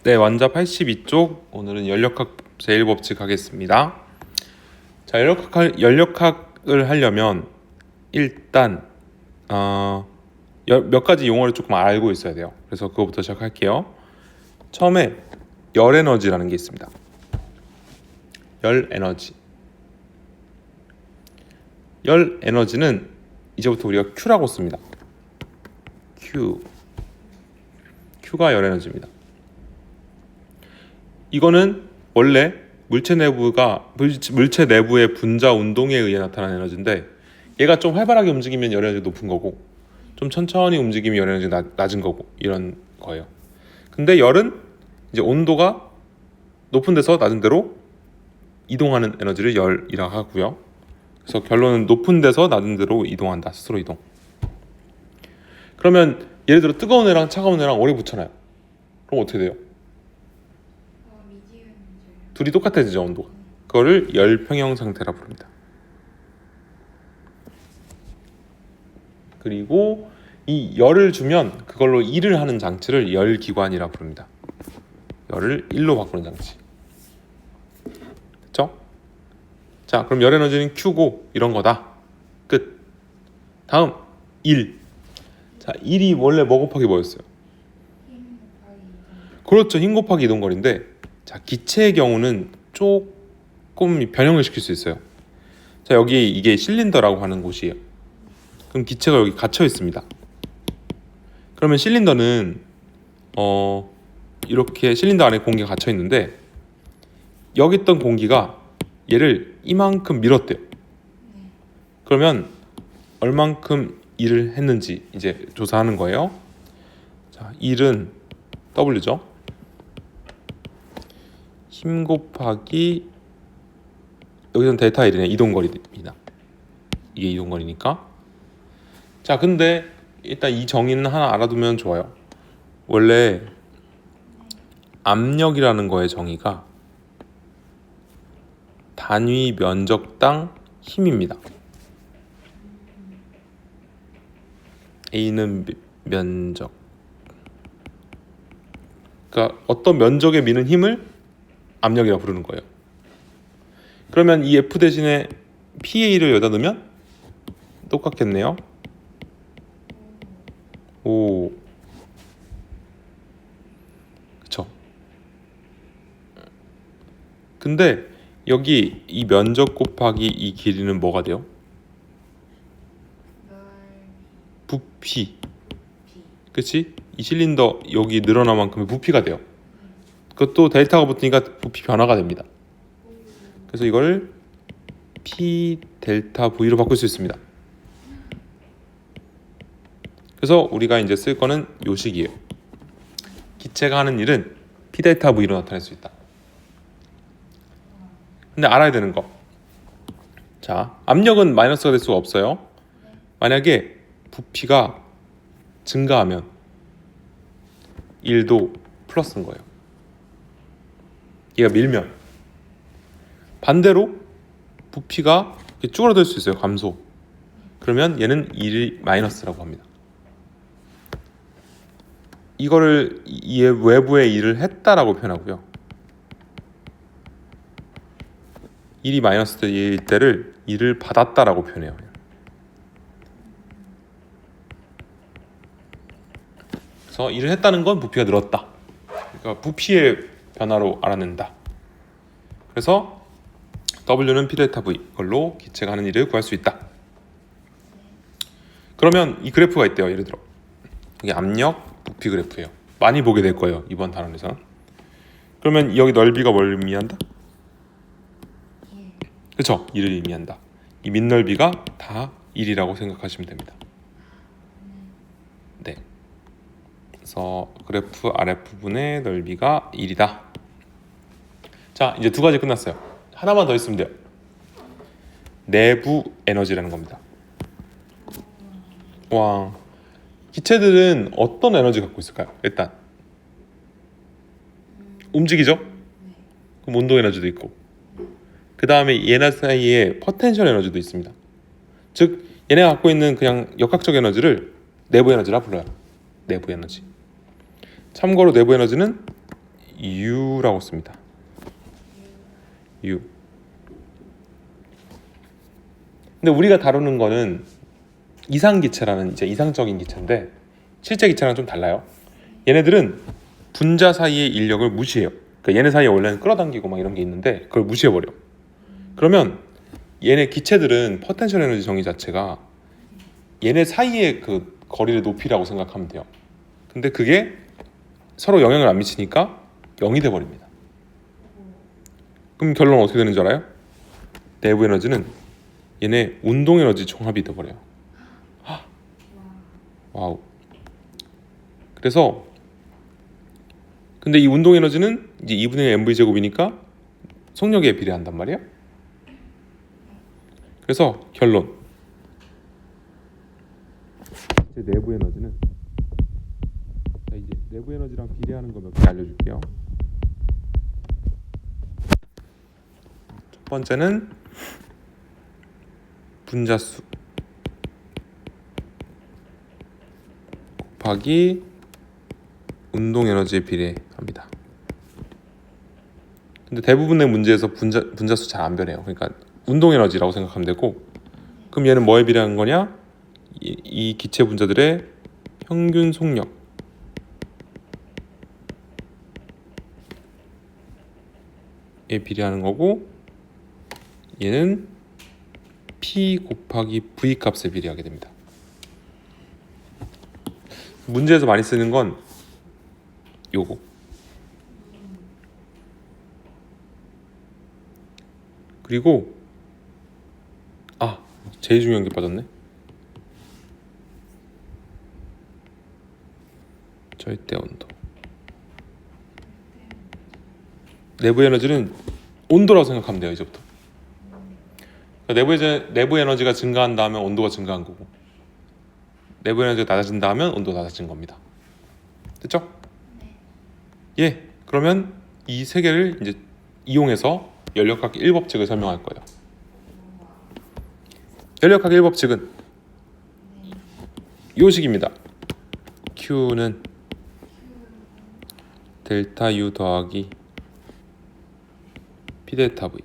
네, 완자 82쪽 오늘은 연력학 제1법칙 하겠습니다. 자, 연력학을 하려면 일단 몇 가지 용어를 조금 알고 있어야 돼요. 그래서 그거부터 시작할게요. 처음에 열 에너지라는 게 있습니다. 열 에너지. 열 에너지는 이제부터 우리가 Q라고 씁니다. Q가 열 에너지입니다. 이거는 원래 물체 내부의 분자 운동에 의해 나타나는 에너지인데, 얘가 좀 활발하게 움직이면 열 에너지가 높은 거고, 좀 천천히 움직이면 열 에너지가 낮은 거고, 이런 거예요. 근데 열은 이제 온도가 높은 데서 낮은 데로 이동하는 에너지를 열이라고 하고요. 그래서 결론은 높은 데서 낮은 데로 이동한다. 스스로 이동. 그러면 예를 들어 뜨거운 애랑 차가운 애랑 오래 붙여놔요. 그럼 어떻게 돼요? 둘이 똑같아지죠, 온도가. 그거를 열평형 상태라 부릅니다. 그리고 이 열을 주면 그걸로 일을 하는 장치를 열기관이라 부릅니다. 열을 일로 바꾸는 장치. 됐죠? 자, 그럼 열 에너지는 Q고 이런 거다. 끝. 다음 1. 자, 1이 원래 뭐 곱하기 뭐였어요? 그렇죠, 힘 곱하기 이동거리인데, 자, 기체의 경우는 조금 변형을 시킬 수 있어요. 자, 여기 이게 실린더라고 하는 곳이에요. 그럼 기체가 여기 갇혀 있습니다. 그러면 실린더는 이렇게 실린더 안에 공기가 갇혀 있는데, 여기 있던 공기가 얘를 이만큼 밀었대요. 그러면 얼만큼 일을 했는지 이제 조사하는 거예요. 자, 일은 W죠. 힘 곱하기, 여기서는 델타 1이네. 이동거리입니다. 이게 이동거리니까. 자, 근데 일단 이 정의는 하나 알아두면 좋아요. 원래 압력이라는 거의 정의가 단위 면적당 힘입니다. A는 면적. 그러니까 어떤 면적에 미는 힘을 압력이라고 부르는 거예요. 그러면 이 F 대신에 PA를 여기다 넣으면 똑같겠네요. 오, 그쵸. 근데 여기 이 면적 곱하기 이 길이는 뭐가 돼요? 부피. 그치? 이 실린더 여기 늘어난 만큼의 부피가 돼요. 그것도 델타가 붙으니까 부피 변화가 됩니다. 그래서 이걸 P 델타 V로 바꿀 수 있습니다. 그래서 우리가 이제 쓸 거는 요 식이에요. 기체가 하는 일은 P 델타 V로 나타낼 수 있다. 근데 알아야 되는 거. 자, 압력은 마이너스가 될 수가 없어요. 만약에 부피가 증가하면 1도 플러스인 거예요. 얘가 밀면. 반대로 부피가 쭈그러들 수 있어요. 감소. 그러면 얘는 1이 마이너스라고 합니다. 이거를 이 외부에 일을 했다라고 표현하고요. 1이 마이너스일 때를 일을 받았다라고 표현해요. 그래서 일을 했다는 건 부피가 늘었다. 그러니까 부피의 변화로 알아낸다. 그래서 W는 P 델타 V, 이걸로 기체가 하는 일을 구할 수 있다. 그러면 이 그래프가 있대요. 예를 들어 이게 압력, 부피 그래프예요. 많이 보게 될 거예요, 이번 단원에서. 그러면 여기 넓이가 뭘 의미한다? 그렇죠, 1을 의미한다. 이 밑넓이가 다 1이라고 생각하시면 됩니다. 네. 그래서 그래프 아랫부분의 넓이가 1이다. 자, 이제 두 가지 끝났어요. 하나만 더 있으면 돼요. 내부 에너지라는 겁니다. 와, 기체들은 어떤 에너지 갖고 있을까요? 일단 움직이죠? 그럼 운동 에너지도 있고, 그 다음에 얘네 사이에 포텐셜 에너지도 있습니다. 즉 얘네가 갖고 있는 그냥 역학적 에너지를 내부 에너지라 불러요. 내부 에너지. 참고로 내부 에너지는 U라고 씁니다. U. 근데 우리가 다루는 거는 이상기체라는 이제 이상적인 기체인데 실제 기체랑 좀 달라요. 얘네들은 분자 사이의 인력을 무시해요. 그러니까 얘네 사이에 원래는 끌어당기고 막 이런 게 있는데 그걸 무시해버려. 그러면 얘네 기체들은 포텐셜 에너지 정의 자체가 얘네 사이의 그 거리를 높이라고 생각하면 돼요. 근데 그게 서로 영향을 안 미치니까 0이 돼버립니다. 그럼 결론은 어떻게 되는 줄 알아요? 내부 에너지는 얘네 운동 에너지 총합이 돼버려요. 와우. 그래서 근데 이 운동 에너지는 이제 2분의 1 mv 제곱이니까 속력에 비례한단 말이에요. 그래서 결론. 제 내부 에너지는 자 이제 내부 에너지랑 비례하는 거 몇 개 알려줄게요. 첫 번째는 분자수 곱하기 운동 에너지에 비례합니다. 근데 대부분의 문제에서 분자수 잘 안 변해요. 그러니까 운동 에너지라고 생각하면 되고, 그럼 얘는 뭐에 비례하는 거냐? 이 기체 분자들의 평균 속력에 비례하는 거고, 얘는 P 곱하기 V 값에 비례하게 됩니다. 문제에서 많이 쓰는 건 요거. 그리고 제일 중요한 게 빠졌네. 절대 온도. 내부 에너지는 온도라고 생각하면 돼요. 이제부터. 그러니까 내부 에너지가 증가한다 하면 온도가 증가한 거고, 내부 에너지가 낮아진다 하면 온도가 낮아진 겁니다. 됐죠? 예. 그러면 이 세 개를 이제 이용해서 연력학 1법칙을 설명할 거예요. 연력학 1법칙은 이 식입니다. Q는 델타 U 더하기 P 델타 V.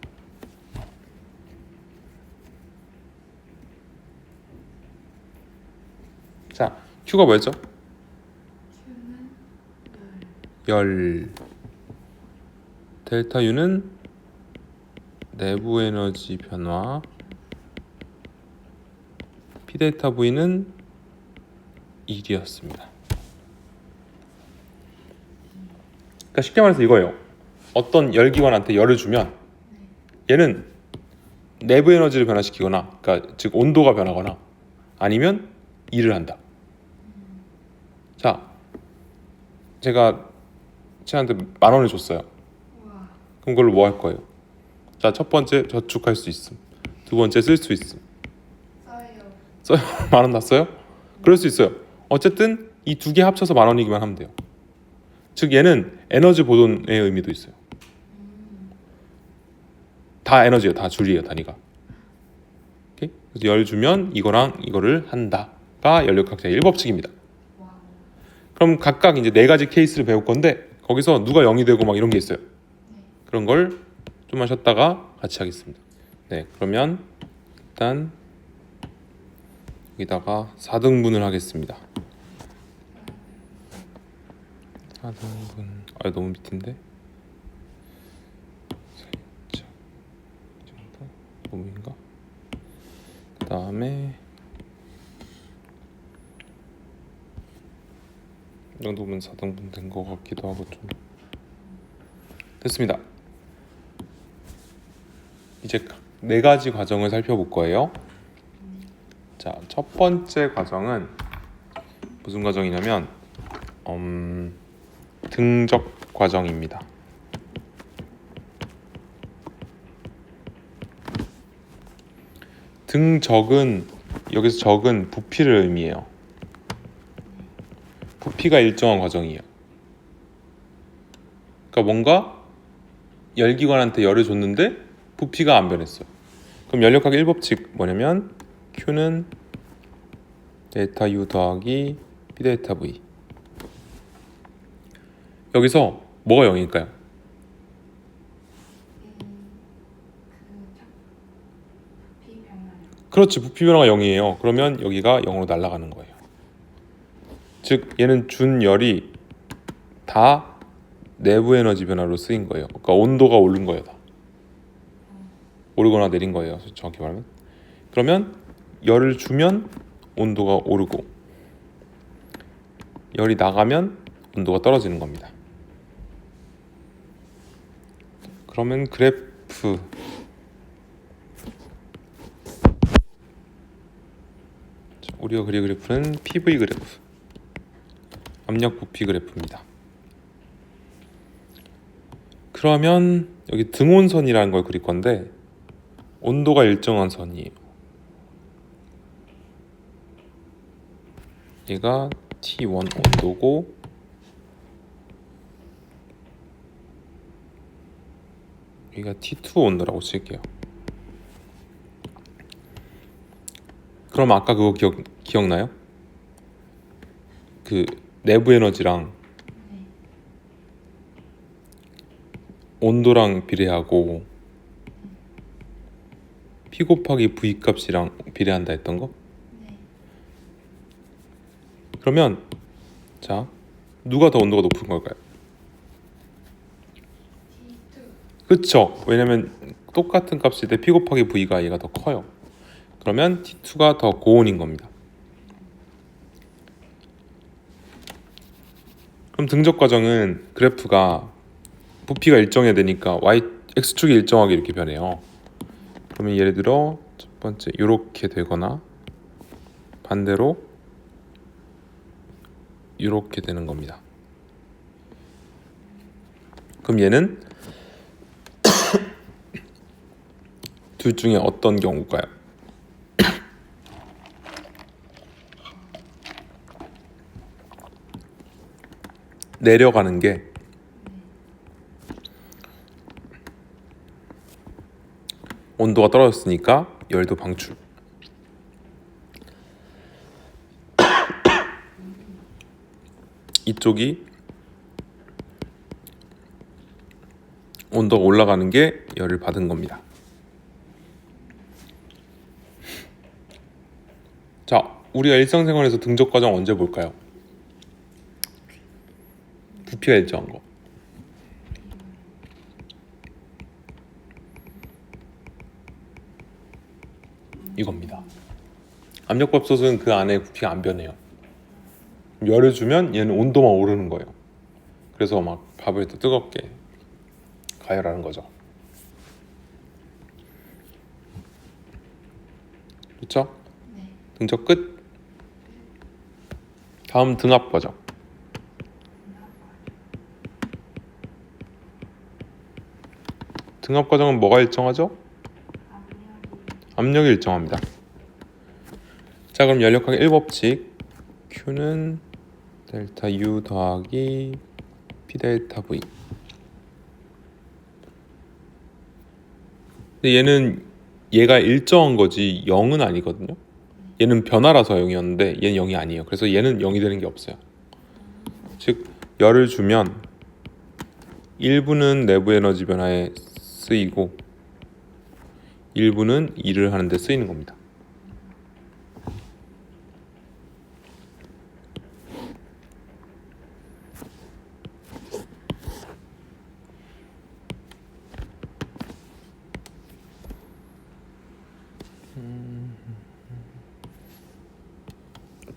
자, Q가 뭐였죠? 열. 델타 U는 내부 에너지 변화. P 델타 V는 1이었습니다. 그러니까 쉽게 말해서 이거예요. 어떤 열기관한테 열을 주면 얘는 내부 에너지를 변화시키거나, 그러니까 즉 온도가 변하거나 아니면 일을 한다. 자, 제가 쟤한테 10,000원을 줬어요. 그럼 그걸로 뭐 할 거예요? 자, 첫 번째 저축할 수 있음. 두 번째 쓸 수 있음. 써요. 10,000원 다 써요? 그럴 수 있어요. 어쨌든 이 두 개 합쳐서 10,000원이기만 하면 돼요. 즉 얘는 에너지 보존의 의미도 있어요. 다 에너지예요. 다 줄이에요. 단위가. 오케이? 그래서 열 주면 이거랑 이거를 한다가 연력학자 1법칙입니다. 그럼 각각 이제 4가지 케이스를 배울 건데 거기서 누가 0이 되고 막 이런 게 있어요. 그런 걸 좀만 쉬었다가 같이 하겠습니다. 네, 그러면 일단 여기다가 4등분을 하겠습니다. 4등분. 너무 밑인데. 살짝 정도 너무인가? 그 다음에 이 정도면 4등분 된 것 같기도 하고 좀 됐습니다. 이제 4가지 과정을 살펴볼 거예요. 자, 첫 번째 과정은 무슨 과정이냐면 등적 과정입니다. 등적은 여기서 적은 부피를 의미해요. 부피가 일정한 과정이에요. 그러니까 뭔가 열기관한테 열을 줬는데 부피가 안 변했어요. 그럼 연력학 1법칙 뭐냐면 Q는 델타 U 더하기 P 델타 V. 여기서 뭐가 0일까요? 부피 변화량. 그렇지, 부피 변화가 0이에요. 그러면 여기가 0으로 날아가는 거예요. 즉 얘는 준 열이 다 내부 에너지 변화로 쓰인 거예요. 그러니까 온도가 오른 거예요. 다 오르거나 내린 거예요. 정확히 말하면. 그러면 열을 주면 온도가 오르고 열이 나가면 온도가 떨어지는 겁니다. 그러면 그래프 우리가 그릴 그래프는 PV 그래프, 압력 부피 그래프입니다. 그러면 여기 등온선이라는 걸 그릴 건데 온도가 일정한 선이에요. 얘가 T1 온도고 여기가 T2 온도라고 칠게요. 그럼 아까 그거 기억나요? 그 내부 에너지랑 네. 온도랑 비례하고 P 곱하기 V 값이랑 비례한다 했던 거? 네. 그러면 자 누가 더 온도가 높은 걸까요? T2. 그쵸? 왜냐면 똑같은 값일 때 P 곱하기 V가 얘가 더 커요. 그러면 T2가 더 고온인 겁니다. 그럼 등적 과정은 그래프가 부피가 일정해야 되니까 X축이 일정하게 이렇게 변해요. 그러면 예를 들어 첫 번째 이렇게 되거나 반대로 이렇게 되는 겁니다. 그럼 얘는 둘 중에 어떤 경우일까요? 내려가는 게 온도가 떨어졌으니까 열도 방출. 이쪽이 온도가 올라가는 게 열을 받은 겁니다. 자, 우리가 일상생활에서 등적 과정 언제 볼까요? 부피가 일정한 거. 이겁니다. 압력밥솥은 그 안에 부피가 안 변해요. 열을 주면 얘는 온도만 오르는 거예요. 그래서 막 밥을 더 뜨겁게 가열하는 거죠. 그렇죠? 네. 등적 끝. 다음 등압 과정. 등압 과정은 뭐가 일정하죠? 압력이 일정합니다. 자, 그럼 연력학의 1법칙 Q는 델타 U 더하기 P 델타 V. 근데 얘가 일정한 거지 0은 아니거든요. 얘는 변화라서 0이었는데 얘는 0이 아니에요. 그래서 얘는 0이 되는 게 없어요. 즉 열을 주면 일부는 내부 에너지 변화에 쓰이고 일부는 일을 하는 데 쓰이는 겁니다.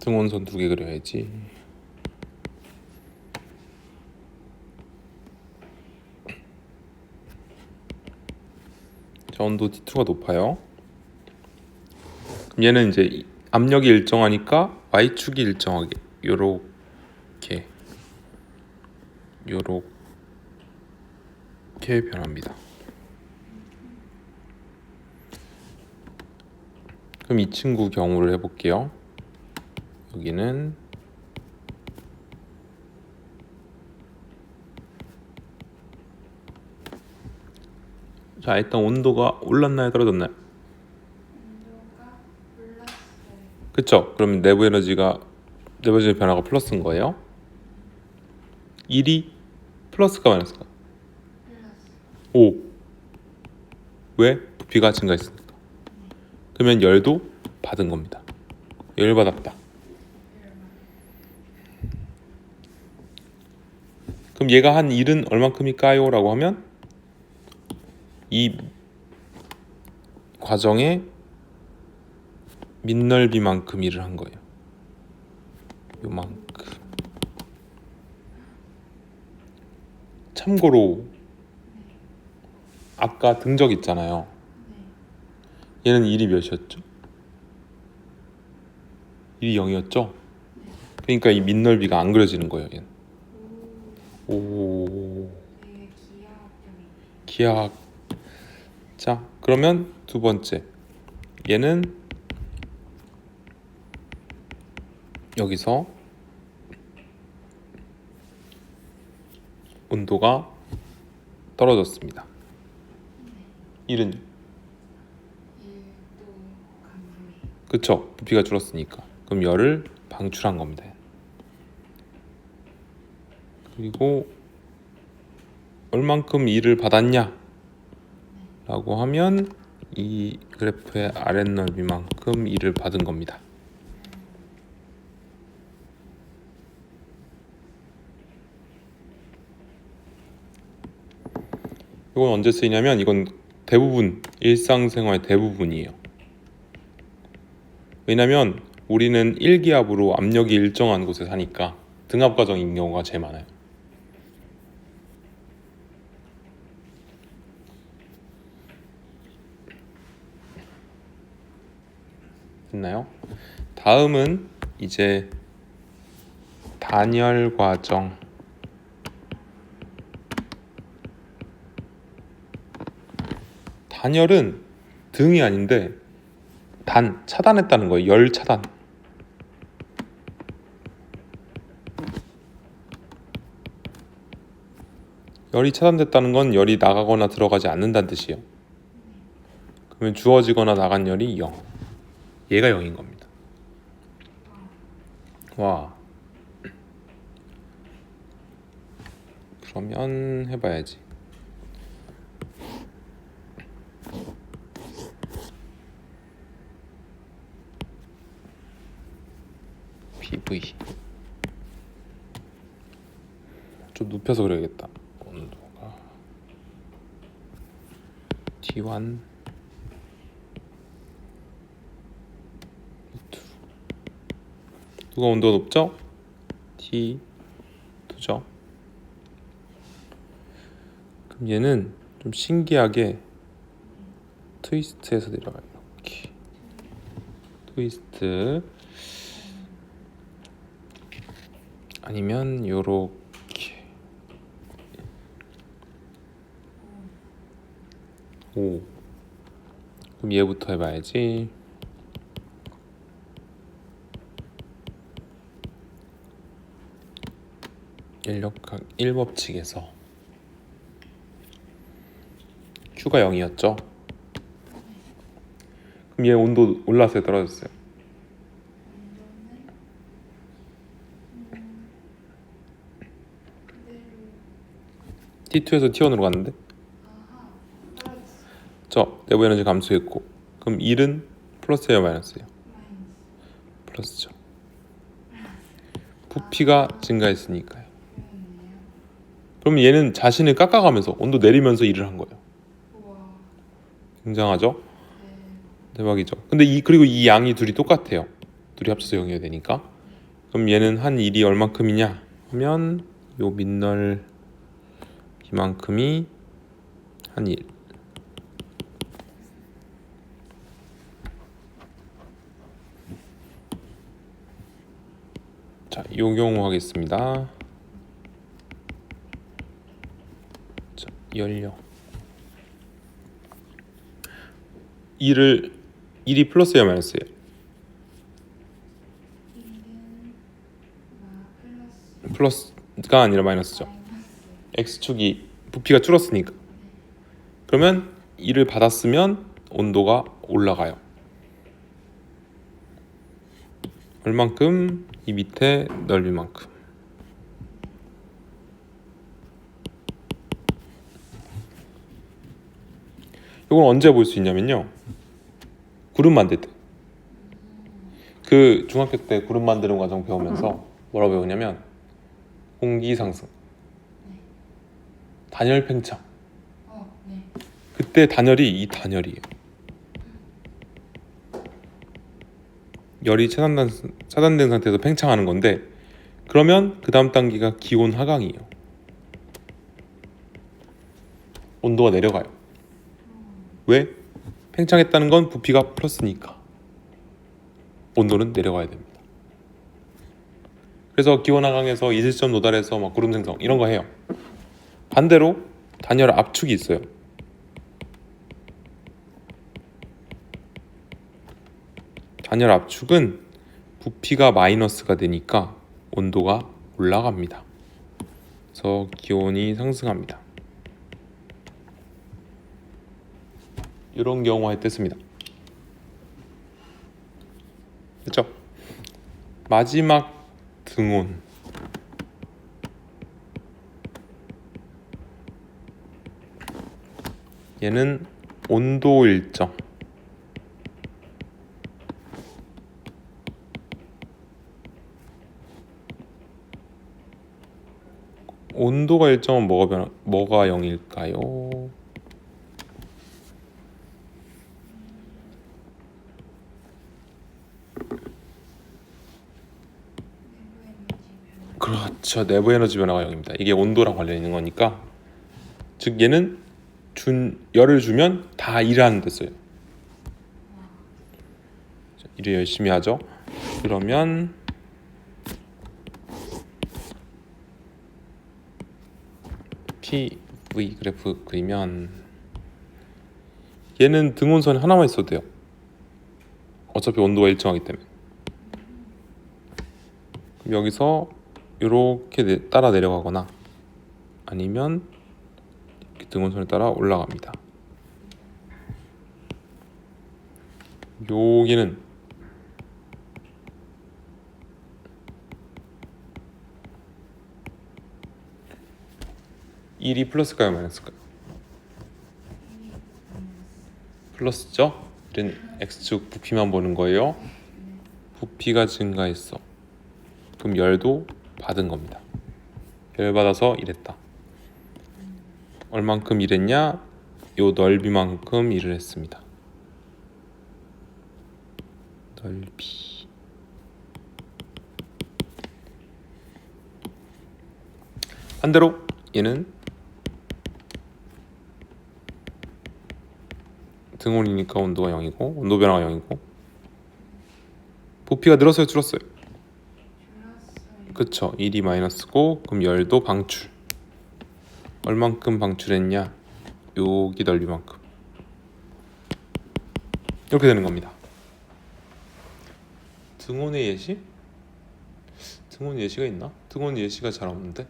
등원선 2개 그려야지. 자, 온도 T2가 높아요. 그럼 얘는 이제 압력이 일정하니까 Y축이 일정하게 요렇게 변합니다. 그럼 이 친구 경우를 해볼게요. 여기는 자, 일단 온도가 올랐나요? 떨어졌나요? 온도가 올랐어요. 그쵸? 그러면 내부 에너지 변화가 플러스인 거예요. 1이 플러스가 마이너스가? 플러스. 5. 왜? 부피가 증가했으니까. 그러면 열도 받은 겁니다. 열 받았다. 그럼 얘가 한 1은 얼만큼일까요? 라고 하면 이 과정의 밑넓이만큼 일을 한 거예요. 요만큼. 참고로 아까 등적 있잖아요. 얘는 1이 몇이었죠? 1이 0이었죠? 그러니까 이 밑넓이가 안 그려지는 거예요. 얘는. 오, 되게 기하학적인. 기하학. 자, 그러면 두 번째. 얘는 여기서 온도가 떨어졌습니다. 1은 1도 감소해. 그쵸? 부피가 줄었으니까. 그럼 열을 방출한 겁니다. 그리고 얼만큼 일을 받았냐? 라고 하면 이 그래프의 아랫넓이만큼 일을 받은 겁니다. 이건 언제 쓰이냐면 이건 대부분 일상생활 대부분이에요. 왜냐면 우리는 일기압으로 압력이 일정한 곳에 사니까 등압 과정인 경우가 제일 많아요. 됐나요? 다음은 이제 단열 과정. 단열은 등이 아닌데 차단했다는 거예요. 열 차단. 열이 차단됐다는 건 열이 나가거나 들어가지 않는다는 뜻이에요. 그러면 주어지거나 나간 열이 0. 얘가 0인 겁니다. 와. 그러면 해봐야지. PV 좀 눕혀서 그려야겠다. 온도가 T1 T2 누가 온도가 높죠? T2죠. 그럼 얘는 좀 신기하게 트위스트해서 내려가요. 이렇게 트위스트 아니면 요렇게. 오. 그럼 얘부터 해봐야지. 인력학 1법칙에서 Q가 0이었죠. 그럼 얘 온도 올랐어요, 떨어졌어요? T2에서 T1으로 갔는데 아하. 떨어졌어. 저 내부 에너지 감소했고, 그럼 1은 플러스예요, 마이너스예요? 마이너스. 플러스죠. 부피가 증가했으니까요. 그렇네요. 그럼 얘는 자신을 깎아가면서 온도 내리면서 일을 한 거예요. 우와. 굉장하죠? 네. 대박이죠. 근데 그리고 이 양이 둘이 똑같아요. 둘이 합쳐서 0이 되니까. 그럼 얘는 한 일이 얼만큼이냐 하면 요 밑넓 이만큼이 한 일. 자, 요 경우 하겠습니다. 자, 열려. 1이 플러스야 마이너스예요? 1은 플러스가 아니라 마이너스죠. 마이너스. x축이 부피가 줄었으니까. 그러면 1을 받았으면 온도가 올라가요. 얼만큼? 이 밑에 넓이만큼. 이건 언제 볼 수 있냐면요. 구름 만들 때. 그 중학교 때 구름 만드는 과정 배우면서 뭐라고 배우냐면 공기 상승, 단열 팽창. 네. 그때 단열이 이 단열이에요. 열이 차단된 상태에서 팽창하는 건데 그러면 그 다음 단계가 기온 하강이에요. 온도가 내려가요. 왜? 팽창했다는 건 부피가 플러스니까 온도는 내려가야 됩니다. 그래서 기온 하강에서 이슬점 도달해서 막 구름 생성 이런 거 해요. 반대로 단열 압축이 있어요. 단열 압축은 부피가 마이너스가 되니까 온도가 올라갑니다. 그래서 기온이 상승합니다. 이런 경우할 때 씁니다. 그렇죠? 마지막 등온. 얘는 온도 일정. 온도가 일정은 뭐가 0일까요? 그렇죠. 내부 에너지 변화가 0입니다. 이게 온도랑 관련 있는 거니까. 즉 얘는 열을 주면 다 일하는 데 써요. 일을 열심히 하죠. 그러면 PV 그래프 그리면 얘는 등온선이 하나만 있어도 돼요. 어차피 온도가 일정하기 때문에. 그럼 여기서 이렇게 따라 내려가거나 아니면 이렇게 등온선을 따라 올라갑니다. 여기는 일이 플러스일까요 마이너스일까요? 플러스죠? 이런 x축 부피만 보는 거예요. 부피가 증가했어. 그럼 열도 받은 겁니다. 열 받아서 일했다. 얼만큼 일했냐? 요 넓이만큼 일을 했습니다. 넓이. 반대로 얘는 등온이니까 온도가 0이고 온도 변화가 0이고 부피가 늘었어요 줄었어요? 그쵸. 1이 마이너스고 그럼 열도 방출. 얼만큼 방출했냐? 여기 넓이만큼. 이렇게 되는 겁니다. 등온의 예시? 등온 예시가 있나? 등온 예시가 잘 없는데?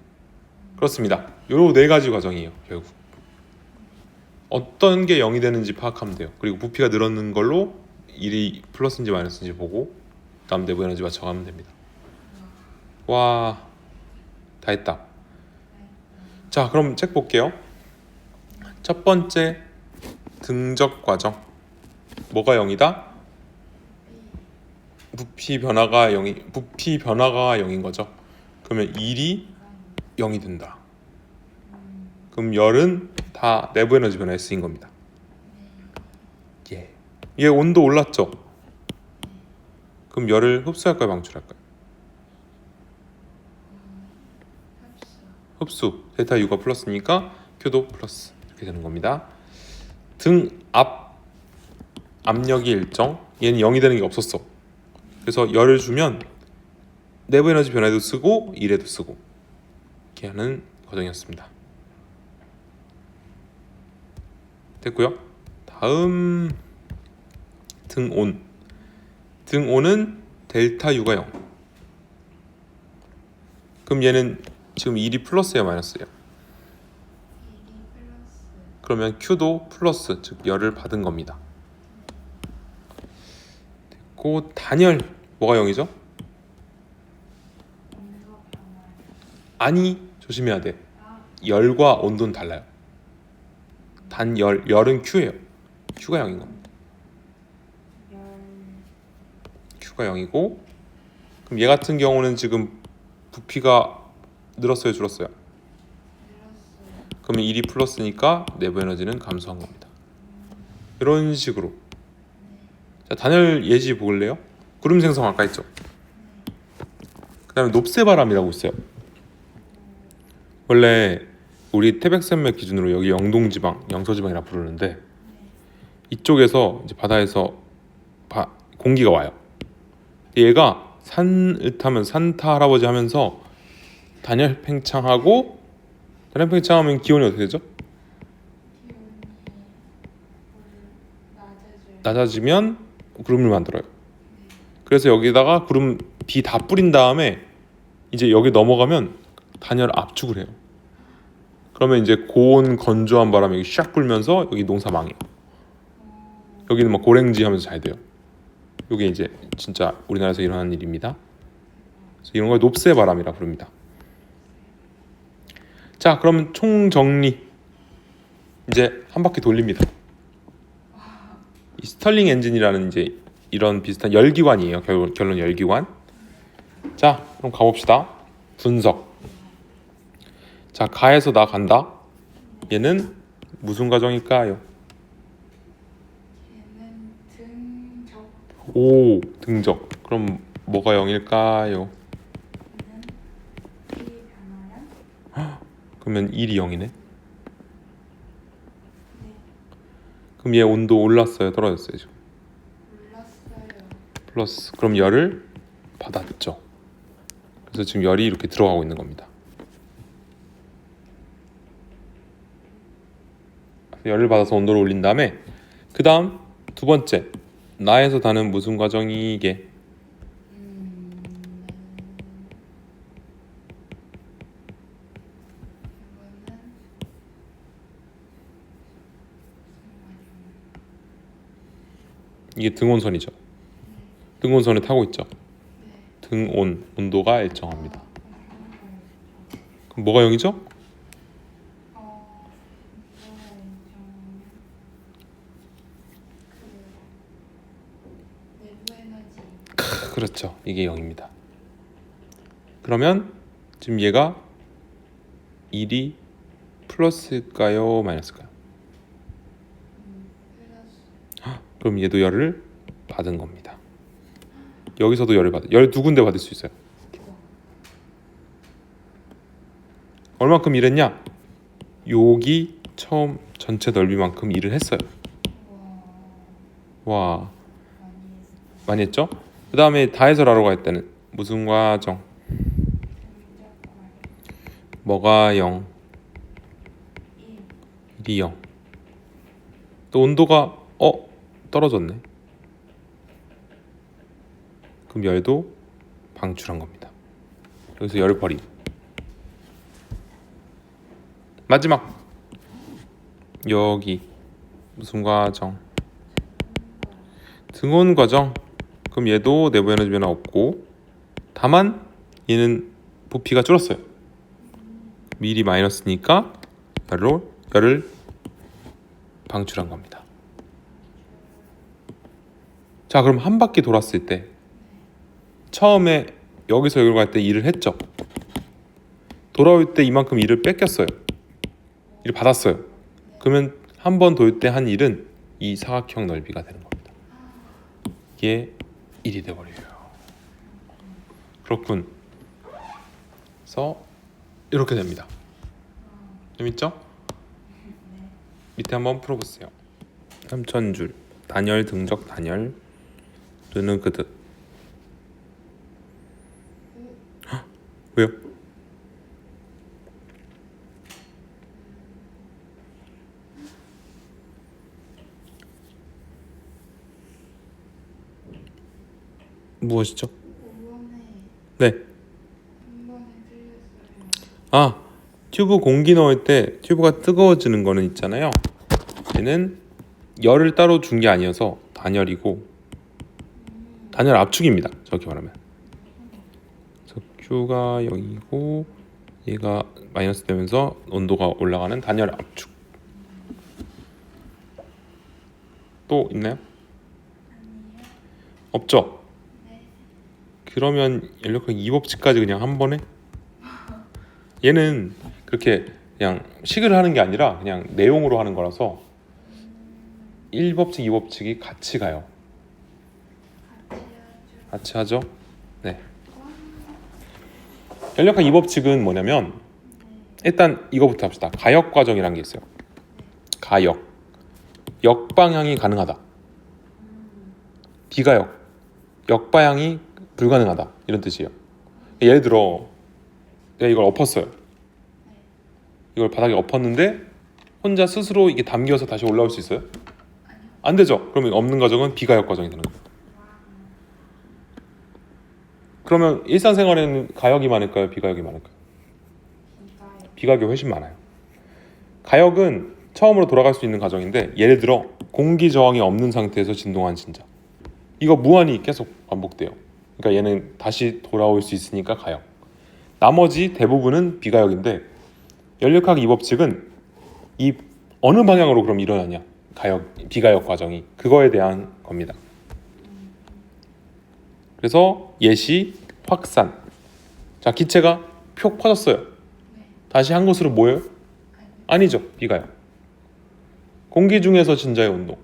그렇습니다. 요 네 가지 과정이에요. 결국 어떤 게 0이 되는지 파악하면 돼요. 그리고 부피가 늘었는 걸로 1이 플러스인지 마이너스인지 보고 다음 내부 에너지 맞춰가면 됩니다. 와, 다 했다. 자, 그럼 책 볼게요. 첫 번째 등적 과정. 뭐가 0이다? 부피 변화가 0인 거죠. 그러면 1이 0이 된다. 그럼 열은 다 내부 에너지 변화에 쓰인 겁니다. 예. 얘 온도 올랐죠? 그럼 열을 흡수할까요, 방출할까요? 흡수. 델타 U가 플러스니까 Q도 플러스. 이렇게 되는 겁니다. 등 앞 압력이 일정. 얘는 0이 되는 게 없었어. 그래서 열을 주면 내부 에너지 변화에도 쓰고 일에도 쓰고 이렇게 하는 과정이었습니다. 됐고요. 다음 등온. 등온은 델타 U가 0. 그럼 얘는 지금 1이 플러스예요 마이너스예요? 그러면 Q도 플러스, 즉 열을 받은 겁니다. 됐고 단열 뭐가 0이죠? 아니, 조심해야 돼. 열과 온도는 달라요. 열은 Q예요. Q가 0인 겁니다. 열. Q가 0이고 그럼 얘 같은 경우는 지금 부피가 늘었어요, 줄었어요? 늘었어요. 그러면 1이 플러스니까 내부 에너지는 감소한 겁니다. 이런 식으로. 자, 단열 예지 볼래요? 구름 생성 아까 했죠? 그 다음에 높새바람이라고 있어요. 원래 우리 태백산맥 기준으로 여기 영동지방, 영서지방이라 부르는데 이쪽에서 이제 바다에서 공기가 와요. 얘가 산을 타면 산타 할아버지 하면서 단열 팽창하고 단열 팽창하면 기온이 어떻게 되죠? 기온이 낮아져요. 낮아지면 구름을 만들어요. 그래서 여기다가 구름 비 다 뿌린 다음에 이제 여기 넘어가면 단열 압축을 해요. 그러면 이제 고온 건조한 바람이 여기 샥 불면서 여기 농사 망해요. 여기는 막 고랭지 하면서 잘 돼요. 이게 이제 진짜 우리나라에서 일어나는 일입니다. 그래서 이런 걸 높새바람이라 부릅니다. 자, 그러면 총정리. 이제 한 바퀴 돌립니다. 이 스털링 엔진이라는 이제 이런 비슷한 열기관이에요. 결론 열기관. 자, 그럼 가봅시다. 분석. 자, 가에서 나 간다. 얘는 무슨 과정일까요? 얘는 등적. 오, 등적. 그럼 뭐가 0일까요? 얘는 비 변화량. 그러면 1이 0이네. 네. 그럼 얘 온도 올랐어요, 떨어졌어요 지금? 올랐어요. 플러스. 그럼 열을 받았죠. 그래서 지금 열이 이렇게 들어가고 있는 겁니다. 열을 받아서 온도를 올린 다음에 그 다음 두 번째 나에서 다는 무슨 과정이 이게 이거는 이게 등온선이죠. 등온선을 타고 있죠. 네. 등온 온도가 일정합니다. 그럼 뭐가 0이죠? 내부 에너지. 그렇죠. 이게 0입니다. 그러면 지금 얘가 1이 플러스일까요? 마이너스일까요? 플러스. 그럼 얘도 열을 받은 겁니다. 여기서도 열을 받아. 열 두 군데 받을 수 있어요. 얼마큼 일했냐? 여기 처음 전체 넓이만큼 일을 했어요. 와, 많이 했죠? 그 다음에 다해설하러 갈 때는 무슨 과정? 뭐가 0? 1이 0. 또 온도가 떨어졌네. 그럼 열도 방출한 겁니다. 여기서 열을 버림. 마지막 여기 무슨 과정? 등온 과정. 그럼 얘도 내부 에너지 변화 없고 다만 얘는 부피가 줄었어요. 밀이 마이너스니까 열을 방출한 겁니다. 자, 그럼 한 바퀴 돌았을 때 처음에 여기서 여기로 갈 때 일을 했죠. 돌아올 때 이만큼 일을 뺏겼어요. 일을 받았어요. 그러면 한 번 돌 때 한 일은 이 사각형 넓이가 되는 겁니다. 이게 1이 돼버려요. 그렇군. 그래서 이렇게 됩니다. 재밌죠? 밑에 한번 풀어보세요. 3,000줄 단열 등적 단열 르누그드. 왜요? 무엇이죠? 5번에 네. 한 번에 틀렸어요. 아, 튜브 공기 넣을 때 튜브가 뜨거워지는 거는 있잖아요. 얘는 열을 따로 준 게 아니어서 단열이고 단열 압축입니다. 정확히 말하면. 그래서 Q가 0이고 얘가 마이너스 되면서 온도가 올라가는 단열 압축. 또 있나요? 아니에요. 없죠? 네. 그러면 연력학 2법칙까지 그냥 한 번에? 얘는 그렇게 그냥 식을 하는 게 아니라 그냥 내용으로 하는 거라서 1법칙, 2법칙이 같이 가요. 같이 하죠. 같이 하죠? 네. 연력학 2법칙은 뭐냐면 일단 이거부터 합시다. 가역 과정이라는 게 있어요. 가역. 역방향이 가능하다. 비가역. 역방향이 불가능하다. 이런 뜻이에요. 예를 들어 내가 이걸 엎었어요. 이걸 바닥에 엎었는데 혼자 스스로 이게 담겨서 다시 올라올 수 있어요? 안 되죠. 그러면 없는 과정은 비가역 과정이 되는 거예요. 그러면 일상생활에는 가역이 많을까요? 비가역이 많을까요? 이가요. 비가역이 훨씬 많아요. 가역은 처음으로 돌아갈 수 있는 과정인데 예를 들어 공기 저항이 없는 상태에서 진동한 진자. 이거 무한히 계속 반복돼요. 그러니까 얘는 다시 돌아올 수 있으니까 가역. 나머지 대부분은 비가역인데 연력학 2법칙은 이 어느 방향으로 그럼 일어나냐? 가역, 비가역 과정이 그거에 대한 겁니다. 그래서 예시, 확산. 자, 기체가 표 퍼졌어요. 네. 다시 한 곳으로 모여요? 아니죠. 비가역. 공기 중에서 진자의 운동.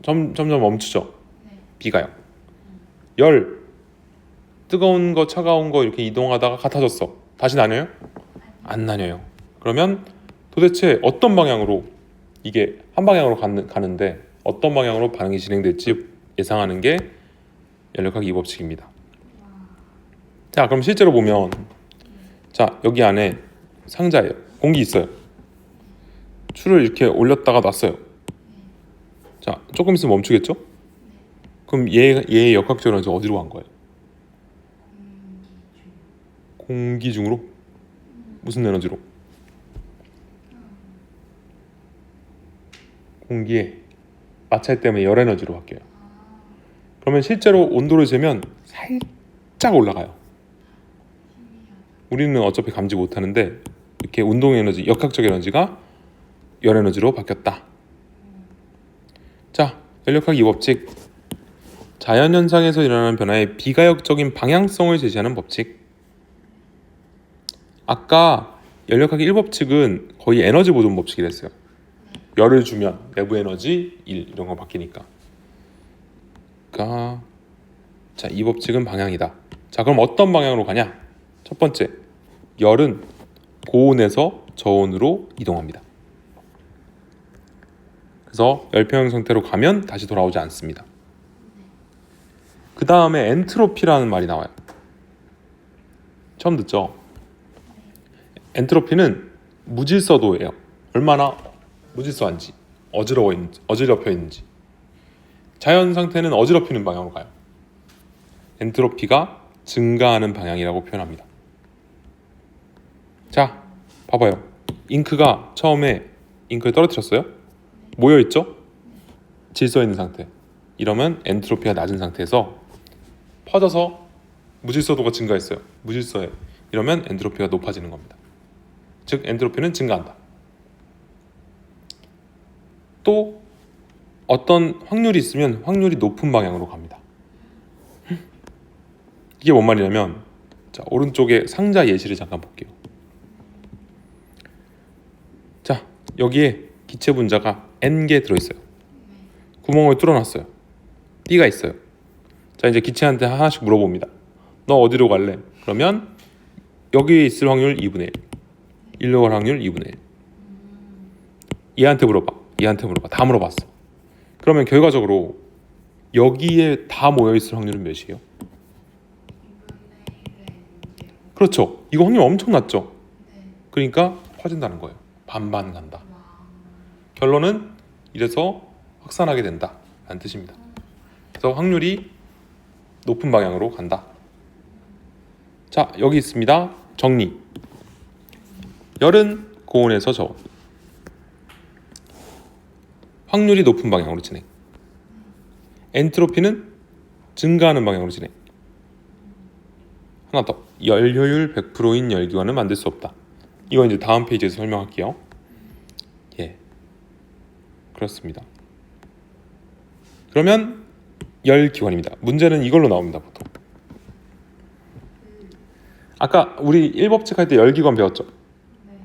점점 멈추죠. 네. 비가역. 열. 뜨거운 거, 차가운 거 이렇게 이동하다가 같아졌어. 다시 나뉘어요? 안 나뉘어요. 그러면 도대체 어떤 방향으로 이게 한 방향으로 가는데 어떤 방향으로 반응이 진행될지 예상하는 게 연력학 2법칙입니다. 자, 그럼 실제로 보면 자, 여기 안에 상자예요. 공기 있어요. 추를 이렇게 올렸다가 놨어요. 자, 조금 있으면 멈추겠죠? 그럼 얘의 역학적 에너지 어디로 간 거예요? 공기 중으로? 무슨 에너지로? 공기에 마찰 때문에 열 에너지로 바뀌어요. 그러면 실제로 온도를 재면 살짝 올라가요. 우리는 어차피 감지 못하는데 이렇게 운동 에너지, 역학적 에너지가 열 에너지로 바뀌었다. 자, 연력학 2법칙. 자연현상에서 일어나는 변화의 비가역적인 방향성을 제시하는 법칙. 아까 연력학 1법칙은 거의 에너지 보존 법칙이랬어요. 열을 주면 내부 에너지 1 이런 거 바뀌니까. 자, 이 법칙은 방향이다. 자, 그럼 어떤 방향으로 가냐? 첫 번째, 열은 고온에서 저온으로 이동합니다. 그래서 열평형 상태로 가면 다시 돌아오지 않습니다. 그 다음에 엔트로피라는 말이 나와요. 처음 듣죠? 엔트로피는 무질서도예요. 얼마나 무질서한지, 어지럽혀 있는지. 자연 상태는 어지럽히는 방향으로 가요. 엔트로피가 증가하는 방향이라고 표현합니다. 자, 봐봐요. 잉크가 처음에 잉크를 떨어뜨렸어요. 모여있죠? 질서 있는 상태. 이러면 엔트로피가 낮은 상태에서 퍼져서 무질서도가 증가했어요. 무질서해. 이러면 엔트로피가 높아지는 겁니다. 즉 엔트로피는 증가한다. 또 어떤 확률이 있으면 확률이 높은 방향으로 갑니다. 이게 뭔 말이냐면 자, 오른쪽에 상자 예시를 잠깐 볼게요. 자, 여기에 기체 분자가 N개 들어있어요. 구멍을 뚫어놨어요. B가 있어요. 자, 이제 기체한테 하나씩 물어봅니다. 너 어디로 갈래? 그러면 여기에 있을 확률 2분의 1. 일로 갈 확률 2분의 1. 얘한테 물어봐. 얘한테 물어봐. 다 물어봤어. 그러면 결과적으로 여기에 다 모여있을 확률은 몇이에요? 그렇죠. 이거 확률 엄청 낮죠. 그러니까 퍼진다는 거예요. 반반 간다. 결론은 이래서 확산하게 된다 라는 뜻입니다. 그래서 확률이 높은 방향으로 간다. 자, 여기 있습니다. 정리. 열은 고온에서 저온. 확률이 높은 방향으로 진행. 엔트로피는 증가하는 방향으로 진행. 하나 더. 열효율 100%인 열기관은 만들 수 없다. 이거 이제 다음 페이지에서 설명할게요. 예, 그렇습니다. 그러면 열기관입니다. 문제는 이걸로 나옵니다. 보통. 아까 우리 1법칙 할 때 열기관 배웠죠? 네.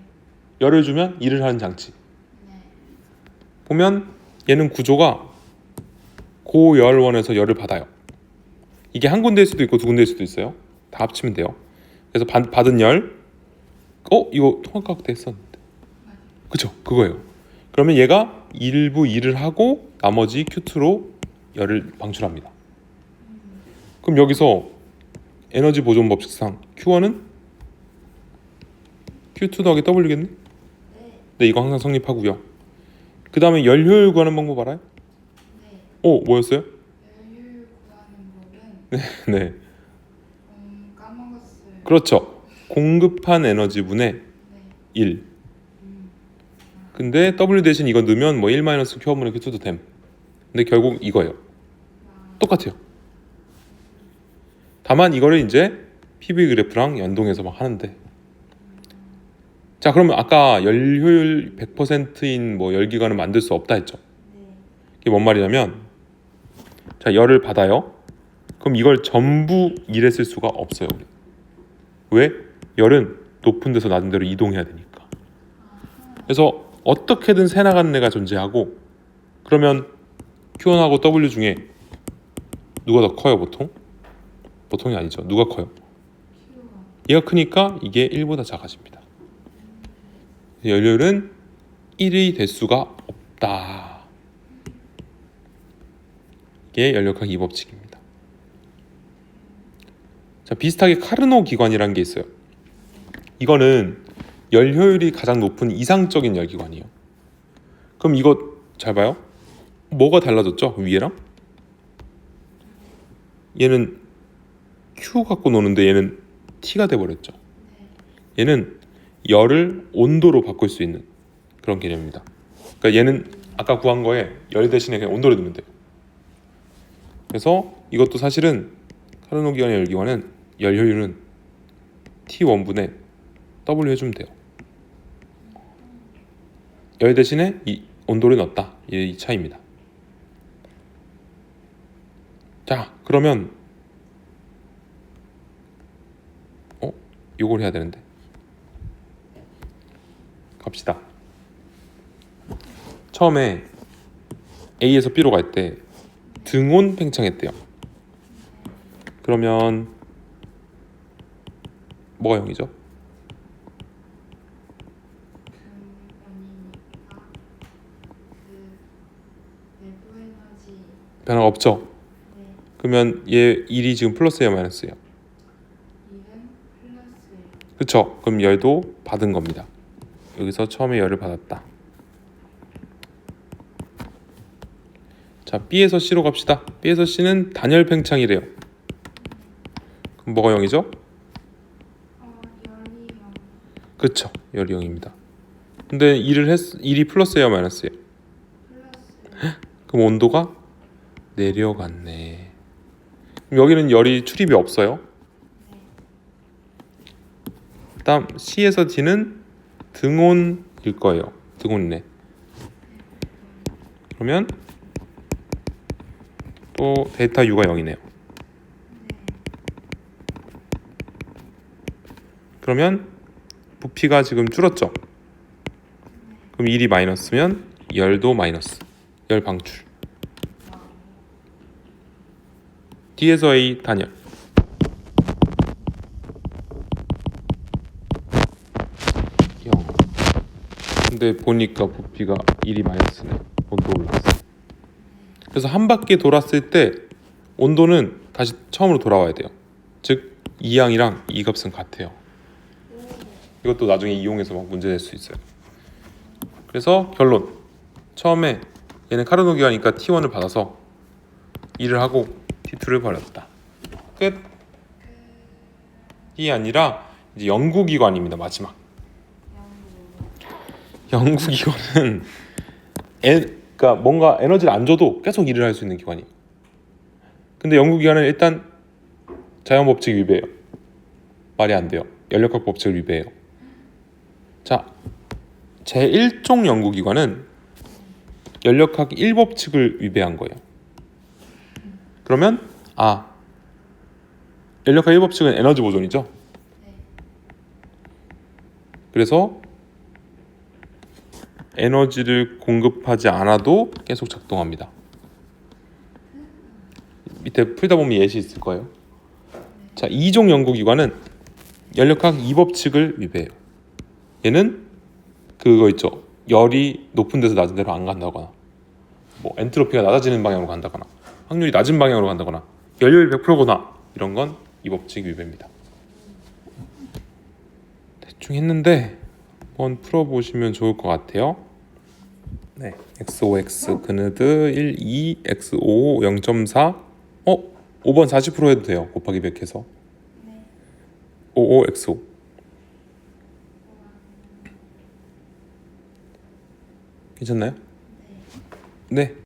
열을 주면 일을 하는 장치. 네. 보면 얘는 구조가 고열원에서 열을 받아요. 이게 한 군데일 수도 있고 두 군데일 수도 있어요. 다 합치면 돼요. 그래서 받은 열, 이거 통합과학 때 했었는데, 그쵸? 그거예요. 그러면 얘가 일부 일을 하고 나머지 Q2로 열을 방출합니다. 그럼 여기서 에너지 보존 법칙상 Q1은 Q2 더하기 W겠네? 네, 이거 항상 성립하고요. 그 다음에 열 효율 구하는 방법 알아요? 네. 뭐였어요? 열율 구하는 법은 네, 까먹었어요. 그렇죠. 공급한 에너지분의 네. 1. 근데 W 대신 이거 넣으면 뭐 1 마이너스 Q분의 Q2도 됨. 근데 결국 이거예요. 똑같아요. 다만 이거를 이제 PV 그래프랑 연동해서 막 하는데, 자, 그러면 아까 열 효율 100%인 뭐 열기관을 만들 수 없다 했죠. 이게 뭔 말이냐면, 자, 열을 받아요. 그럼 이걸 전부 일에 쓸 수가 없어요. 우리. 왜? 열은 높은 데서 낮은 데로 이동해야 되니까. 그래서 어떻게든 새 나가는 애가 존재하고, 그러면 Q1하고 W 중에 누가 더 커요? 보통이 아니죠. 누가 커요? 얘가 크니까 이게 1보다 작아집니다. 열효율은 1이 될 수가 없다. 이게 열역학 2법칙입니다. 자, 비슷하게 카르노 기관이라는 게 있어요. 이거는 열 효율이 가장 높은 이상적인 열기관이에요. 그럼 이거 잘 봐요. 뭐가 달라졌죠? 위에랑? 얘는 Q 갖고 노는데 얘는 T가 돼버렸죠. 얘는 열을 온도로 바꿀 수 있는 그런 개념입니다. 그러니까 얘는 아까 구한 거에 열 대신에 그냥 온도를 넣으면 돼요. 그래서 이것도 사실은 카르노 기관의 열기관은 열 효율은 T1분의 W 해주면 돼요. 열 대신에 이 온도를 넣었다. 이 차이입니다. 자, 그러면 요걸 해야 되는데 갑시다. 처음에 A에서 B로 갈 때 등온 팽창했대요. 그러면 뭐가 0이죠? 원이니까 내부 에너지. 변화가 없죠? 네. 그러면 얘 1이 지금 플러스예요, 마이너스예요? 1은 플러스예요. 그쵸? 그럼 열도 받은 겁니다. 여기서 처음에 열을 받았다. 자, B에서 C로 갑시다. B에서 C는 단열 팽창이래요. 그럼 뭐가 0이죠? 열이 0. 그쵸? 열이 0입니다. 근데 1이 플러스예요, 마이너스예요? 플러스. 그럼 온도가 내려갔네. 그럼 여기는 열이 출입이 없어요. 그다음 C에서 D는 등온일 거예요. 등온이네. 그러면 또 데이터 U가 0이네요. 그러면 부피가 지금 줄었죠. 그럼 1이 마이너스면 열도 마이너스. 열 방출. D에서 A 단열. 0. 근데 보니까 부피가 1이 마이너스네. 온도 올랐어. 그래서 한 바퀴 돌았을 때 온도는 다시 처음으로 돌아와야 돼요. 즉 이항이랑 이 값은 같아요. 이것도 나중에 이용해서 막 문제 낼 수 있어요. 그래서 결론. 처음에 얘는 카르노 기관이니까 T1을 받아서 일을 하고 T2를 버렸다. 끝. 이 아니라 이제 연구기관입니다. 마지막. 연구기관은 그러니까 뭔가 에너지를 안 줘도 계속 일을 할 수 있는 기관이에요. 근데 연구기관은 일단 자연법칙 위배해요. 말이 안 돼요. 연력학 법칙을 위배해요. 자, 제1종 연구기관은 연력학 1법칙을 위배한 거예요. 그러면 연력학 1법칙은 에너지 보존이죠. 네. 그래서 에너지를 공급하지 않아도 계속 작동합니다. 밑에 풀다 보면 예시 있을 거예요. 자, 이종 연구기관은 연력학 2법칙을 위배해요. 얘는 그거 있죠. 열이 높은 데서 낮은 데로 안 간다거나, 뭐 엔트로피가 낮아지는 방향으로 간다거나, 확률이 낮은 방향으로 간다거나, 열률 100%거나 이런 건 2법칙 위배입니다. 대충 했는데 한번 풀어보시면 좋을 것 같아요. 네, XOX 그느드 1, 2, XO 0.4 5번 40% 해도 돼요. 곱하기 100 해서 네. 55 XO. 괜찮나요? 네. 네.